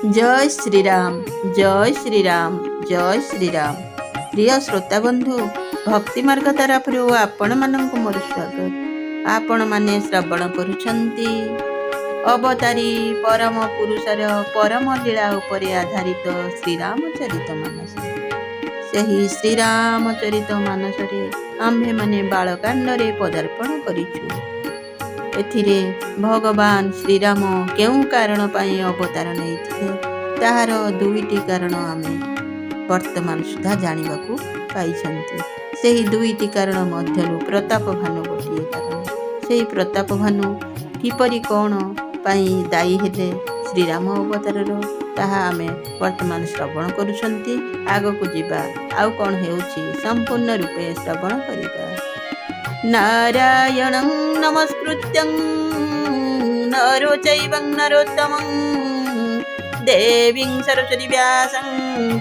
जय श्रीराम जय श्रीराम जय श्रीराम। प्रिय श्रोता बंधु, भक्ति मार्ग तरफ आपण मानक मोर स्वागत। आपण माने श्रवण करुछंती अवतारी परम पुरुषर परम लीला उपरे आधारित श्रीरामचरित मानस। सही श्रीरामचरित मानस आम्भे माने बालकांडरे पदार्पण करिछु। एथिरे भगवान श्रीराम केउ कारण पाई अवतार नहीं ताहार दुईटी कारण आमे वर्तमान सुधा जानिबाकू पाइछंती। सेही दुईटी कारण मध्यरु प्रताप भानु गोटिए कारण। सेही प्रताप भानु किपरि कोण पाई दायी हेले श्रीराम अवतारर ताहा आमे वर्तमान श्रवण करुछंती। आगकू जिबा आउ कोण हेउछि संपूर्ण रूपे श्रवण करिबा। नारायणं नमस्कृत्यं नरो चैवं नरोत्तमं देवीं सरस्वती व्यासं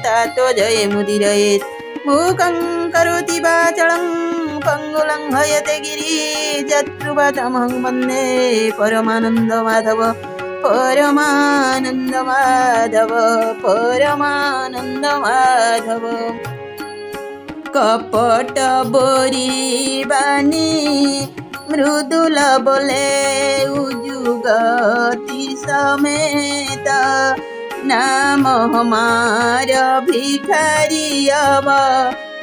ततो जयमुदीरयेत्। मूकं करोति वाचालं पङ्गुलं हयते गिरिजत्कृपातमहं वन्दे परमानन्द माधव परमानन्द माधव परमानन्द माधव। कपट बोरी बानी मृदुल बोले उजुगति समेत नाम हमार भिखारी अब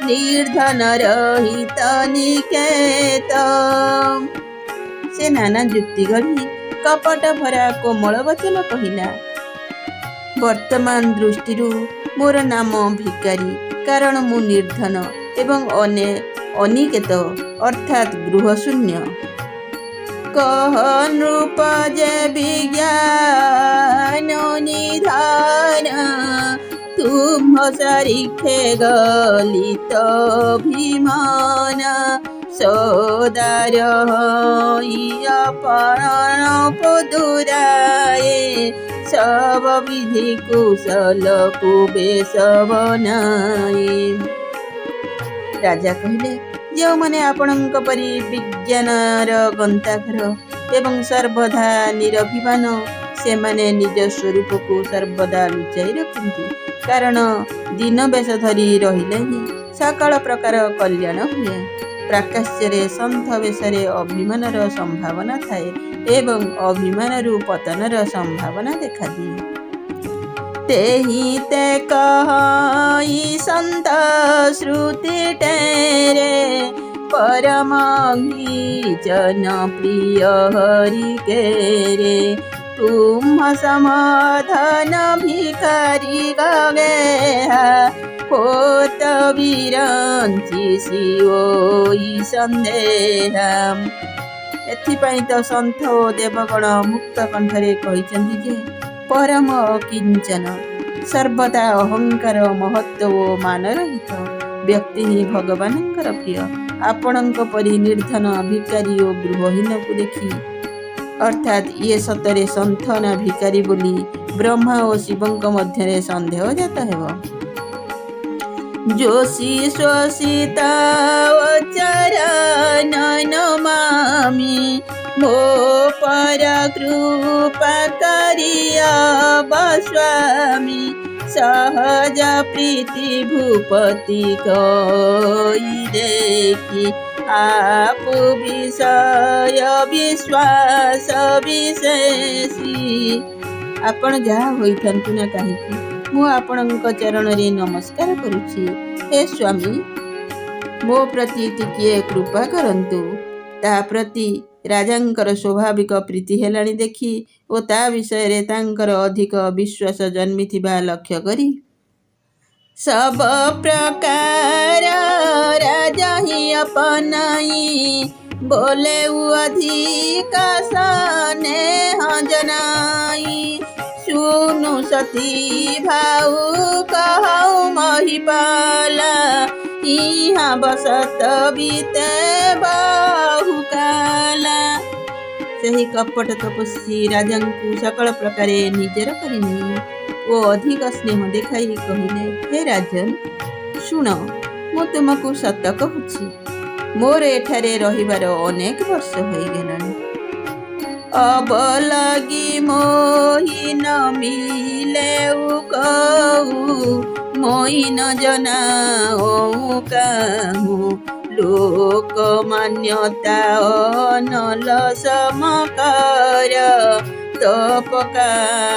निर्धन रहित निकेत। से नाना जुक्ति गढ़ी कपट भरा कोमल वचन कहिला। वर्तमान दृष्टि मोर नाम भिकारी, कारण मु निर्धन एवं अनिकेत अर्थात गृहशून्य। कह नृप जे विज्ञान निधान तुम सरीखे गलित अभिमान सोदार अपहरण पदुराए सब विधि कुशल कुबेश बनाए। राजा कहले, जो माने आपणक परि विज्ञानर गंताघर एवं सर्वदा निरभिमान से माने निज स्वरूप को सर्वदा लुचाई रखती, कारण दिन बेश धरी रहिले ही सकल प्रकार कल्याण हुए। प्राकाश्य सन्थ बेशरे अभिमानर संभावना थाए एवं अभिमानरु पतनर संभावना देखा दिए। तेहि ते कहि संत श्रुति टेरे परम जन प्रिय हरि केरे तुम समाधान भिखारी गगेहा होत विरंची सिओई संदेहा। एथिपाई तो संत ओ देवगण मुक्त कंठरे कहिचंदी जे परम किंचन सर्वदा अहंकार महत्व ओ मान रहित व्यक्ति ही भगवानंकर प्रिय। आपणक परि निर्धन भिकारी ओ गृहहीन को देखी अर्थात ये सतरे संत ना भिकारी बोली ब्रह्मा और शिवंक मध्य संदेह जाता है। जोशी शोषिता चरण नमामि मो पर कृपा करिया स्वामी सहज प्रीति भूपति कोई देखी आप विषय विश्वास विशेषी। आपण जहा होइथांतु ना काहेकि मु आपणक चरण रे नमस्कार करुछि। हे स्वामी, मो प्रति टिकिए कृपा करंतु। ता प्रति राजांकर स्वाभाविक प्रीति हेलाणी देखी ओ ता विषय रे तांकर अधिक विश्वास जन्मिथिबा लक्ष्य करी सब प्रकार राजा ही अपनाई बोले अधिक स्नेह जनाई। सुनु सती भाऊ कहु महिपाला इहाँ बसत बीते बहुकाला। सही कपट तपस्वी राजांकु सकल प्रकारे निजर करिनी ओ अधिक स्नेह देखाई कहिले, हे राजन शुण, मु तुमको सत कहूछि मोर एठारे रहिबार अनेक वर्ष होई गेलानी। अब लगी मोहि न मिलेउ कहू मोहि न जनाऊ काहू लोक मान्यता अनल समकर तपकानन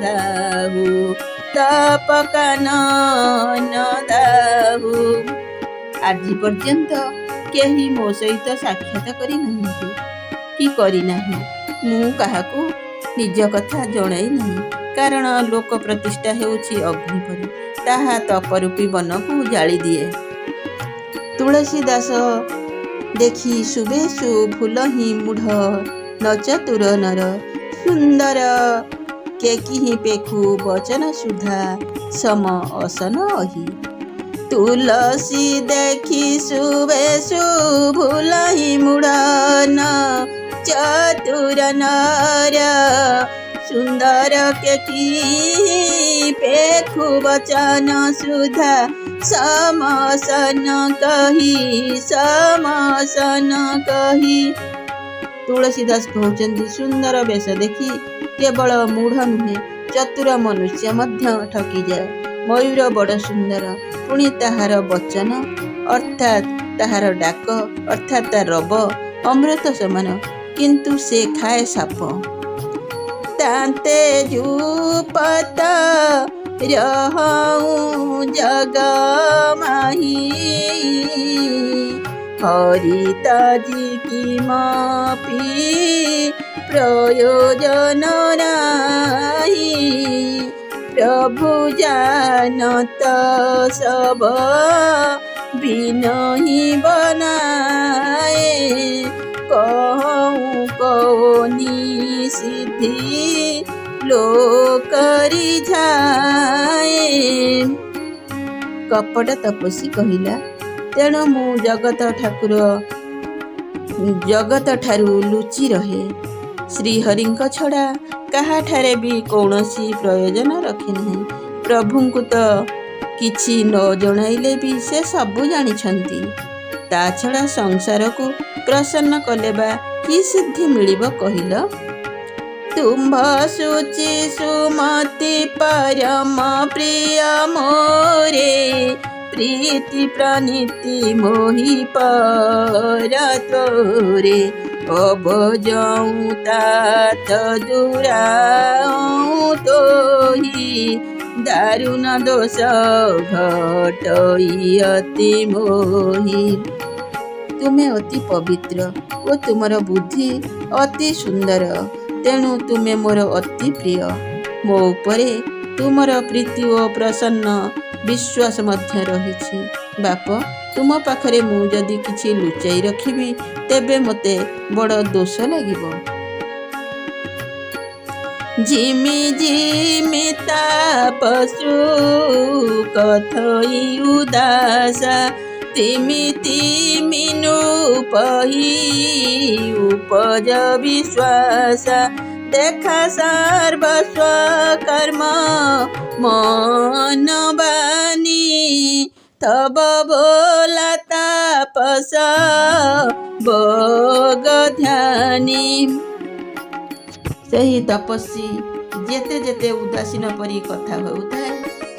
दाहु तपकानन दाहु। ଆଜି ପର୍ଯ୍ୟନ୍ତ କେହି ମୋ ସହିତ ସାକ୍ଷାତ କରିନାହାନ୍ତି କି କରିନାହିଁ। ମୁଁ କାହାକୁ ନିଜ କଥା ଜଣାଇ ନାହିଁ, କାରଣ ଲୋକ ପ୍ରତିଷ୍ଠା ହେଉଛି ଅଗ୍ନି ପରି, ତାହା ତପରୂପୀ ବନକୁ ଜାଳି ଦିଏ। ତୁଳସୀ ଦାସ ଦେଖି ଶୁଭେଷୁ ଫୁଲ ହିଁ ମୂଢ଼ न चतुर नर सुंदर के किहि पेखु वचन सुधा सम असन अहि। तुलसी देखी शुभेषु फूल हि मूढ़ न चतुर नर सुंदर के किहि पेखु वचन सुधा समसन कही समसन कही। तुलसीदास कहते सुंदर वेश देखी केवल मूढ़ नुहे चतुर मनुष्य मध्य ठकी जाए। मयूर बड़ सुंदर पुणी ताहार वचन अर्थात ताहार डाक अर्थात तार रब अमृत समान, किंतु से खाए साप। तांते जुपत रहूं जग माही हरिताजी की मापी प्रयोजन नाही। प्रभु जानत सब बिनहि बनाए कहूँ कौनी सिद्धि लोकरी जाए। कपट तपस्वी कहिला तेणु मु जगत ठारू लुचि रहे। श्रीहरिंक छड़ा काहाठारे भी कौनसी प्रयोजन रखे नहीं। प्रभुंकु तो किछि न जणाइले भी से सबु जानिछंती। ता छड़ा संसार को प्रसन्न कले बा कि सिद्धि मिलिब कहिल। तुम्भ सुचि सुमति परम प्रिय मोरे प्रीति प्रणीति मोहि पर तोरे। अब जाऊँ तात दुराऊँ तोहि दारुण दोष घटई अति मोहि। तुमे अति पवित्र ओ तुमर बुद्धि अति सुंदर, तेणु तुमे मोर अति प्रिय। मो उपरे तुमर प्रीति ओ प्रसन्न विश्वास मध्य रहिछि। बाप तुम पाखरे मु जदि किछि लुचाई रखिबी तेबे मते बड़ दोष लागिब। जिमि जिमि तापसु कथई उदासा तिमि तिमि नृपहि उपज विश्वास। देखा सर्वस्व कर्म मन बानी तब बोला तापस भोग ध्यानी। सही तपस्वी जेते जेते उदासीन परी कथा होउଥାଏ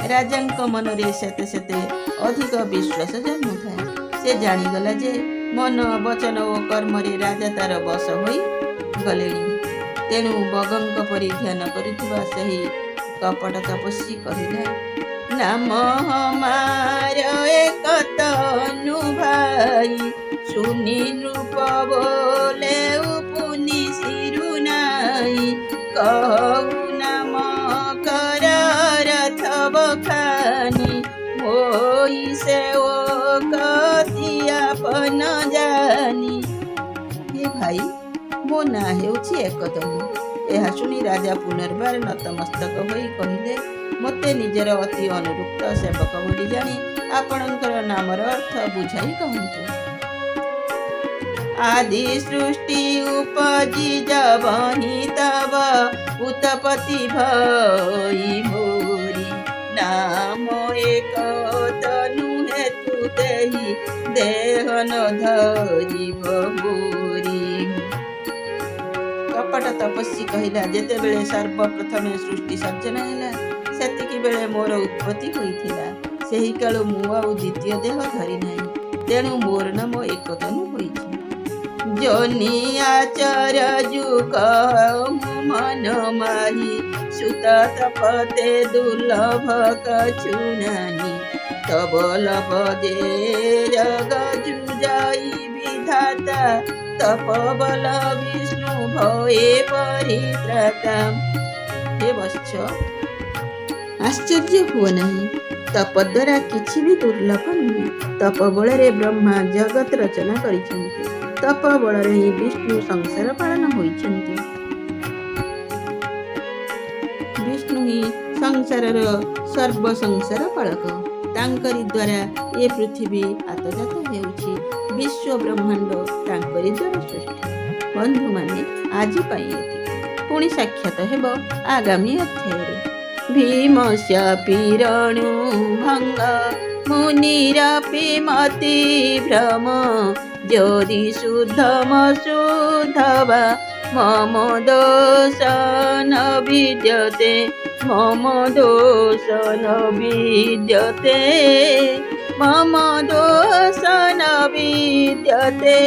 राजांक मनरे सेते सेते अधिक विश्वास जन्म थाए। से जानिगला जे मन वचन ओ कर्मरे राजा तार बस होई गलेणी। तेणु बगंक परी ध्यान करुवा सही कपट तपस्वी कहिला नाम हमार एक तनु भाई सुनी नृप बोले पुनि सिरु नाई। कहु नाम कर रथ बखानी मोई से ओ कति आपन जानी। हे भाई मो ना हेउछि एकदम। यह शुणी राजा पुनर्बार नतमस्तक होई कहिले मते निजर अति अनुरुक्त सेवक बोली जानी आपणकर नामर अर्थ बुझाई कहंतु। आदि सृष्टि उपजी जबहि तब उत्पत्ति भई मोरी। नाम एक तनु हेतु देहि देह न धरि बहुरी। କପଟ ତପସ୍ୱୀ କହିଲା, ଯେତେବେଳେ ସର୍ବପ୍ରଥମେ ସୃଷ୍ଟି ସର୍ଜନ ହେଲା ସେତିକି ବେଳେ ମୋର ଉତ୍ପତ୍ତି ହୋଇଥିଲା। ସେହି କାଳୁ ମୁଁ ଆଉ ଦ୍ୱିତୀୟ ଦେହ ଧରି ନାହିଁ, ତେଣୁ ମୋର ନାମ ଏକତନୁ ହୋଇଛି। ଯୋନି ଆଚାର ଯୁଗ ମନ ମାହି ସୁତ ତପତେ ଦୁର୍ଲଭ କଛୁ ନାହିଁ। তব লভজে জগ যুজাই বিধাতা তপবল বিষ্ণু ভয়ে পরিত্রাতা। হে বৎস, ଆଶ୍ଚର୍ଯ୍ୟ ହୁଅ ନାହିଁ। ତପ ଦ୍ୱାରା କିଛି ବି ଦୁର୍ଲଭ ନୁହେଁ। ତପ ବଳରେ ବ୍ରହ୍ମା ଜଗତ ରଚନା କରିଛନ୍ତି। ତପ ବଳରେ ହିଁ ବିଷ୍ଣୁ ସଂସାର ପାଳନ ହୋଇଛନ୍ତି। ବିଷ୍ଣୁ ହିଁ ସଂସାରର ସର୍ବ ସଂସାର ପାଳକ। ତାଙ୍କରି ଦ୍ୱାରା ଏ ପୃଥିବୀ ଆତଜାତ ହେଉଛି। ବିଶ୍ୱ ବ୍ରହ୍ମାଣ୍ଡ ତାଙ୍କରି ଦ୍ୱାରା ସୃଷ୍ଟି। ବନ୍ଧୁମାନେ, ଆଜି ପାଇଁ ଏତିକି। ପୁଣି ସାକ୍ଷାତ ହେବ ଆଗାମୀ ଅଧ୍ୟାୟରେ। ଭୀମସ୍ୟାପି ରଣୁ ଭଙ୍ଗ ମୁନିରପି ମତି ଭ୍ରମ ଯଦି ଶୁଦ୍ଧମ ଶୁଦ୍ଧବା মম দোষ ন বিদ্যতে মম দোষ ন বিদ্যতে মম দোষ ন বিদ্যতে।